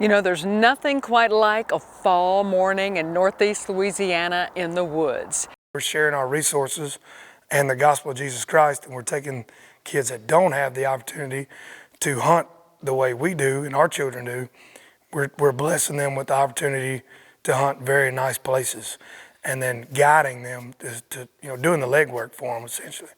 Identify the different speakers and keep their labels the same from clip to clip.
Speaker 1: You know, there's nothing quite like a fall morning in Northeast Louisiana in the woods.
Speaker 2: We're sharing our resources and the gospel of Jesus Christ, and we're taking kids that don't have the opportunity to hunt the way we do and our children do. We're blessing them with the opportunity to hunt very nice places, and then guiding them to doing the legwork for them essentially.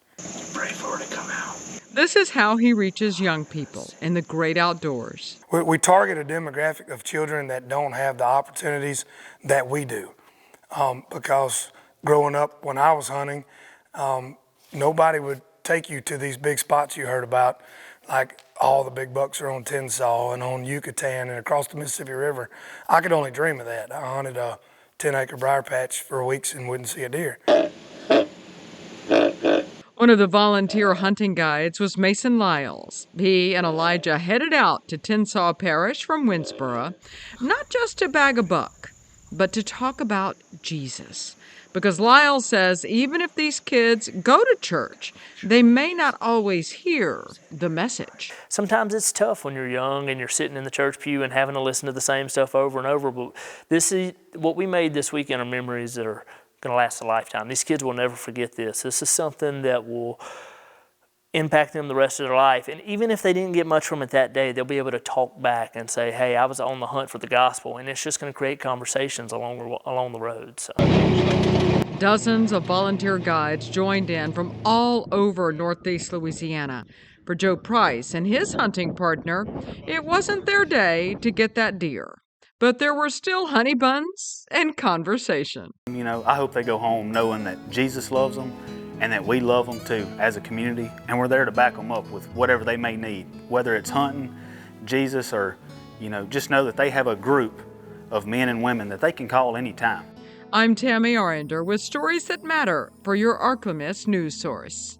Speaker 3: Pray for it to come out.
Speaker 1: This is how he reaches young people in the great outdoors.
Speaker 2: We target a demographic of children that don't have the opportunities that we do, because growing up when I was hunting, nobody would take you to these big spots you heard about, like all the big bucks are on Tensas and on Yucatan and across the Mississippi River. I could only dream of that. I hunted a 10-acre briar patch for weeks and wouldn't see a deer.
Speaker 1: One of the volunteer hunting guides was Mason Lyles. He and Elijah headed out to Tensas Parish from Winsboro, not just to bag a buck, but to talk about Jesus. Because Lyles says even if these kids go to church, they may not always hear the message.
Speaker 4: Sometimes it's tough when you're young and you're sitting in the church pew and having to listen to the same stuff over and over. But this is what we made this weekend are memories that are going to last a lifetime. These kids will never forget this. This is something that will impact them the rest of their life. And even if they didn't get much from it that day, they'll be able to talk back and say, hey, I was on the hunt for the gospel. And it's just going to create conversations along the road. So.
Speaker 1: Dozens of volunteer guides joined in from all over Northeast Louisiana. For Joe Price and his hunting partner, it wasn't their day to get that deer. But there were still honey buns and conversation.
Speaker 5: You know, I hope they go home knowing that Jesus loves them and that we love them too as a community, and we're there to back them up with whatever they may need, whether it's hunting, Jesus, or, just know that they have a group of men and women that they can call anytime.
Speaker 1: I'm Tammy Arender with stories that matter for your ArkLaMiss news source.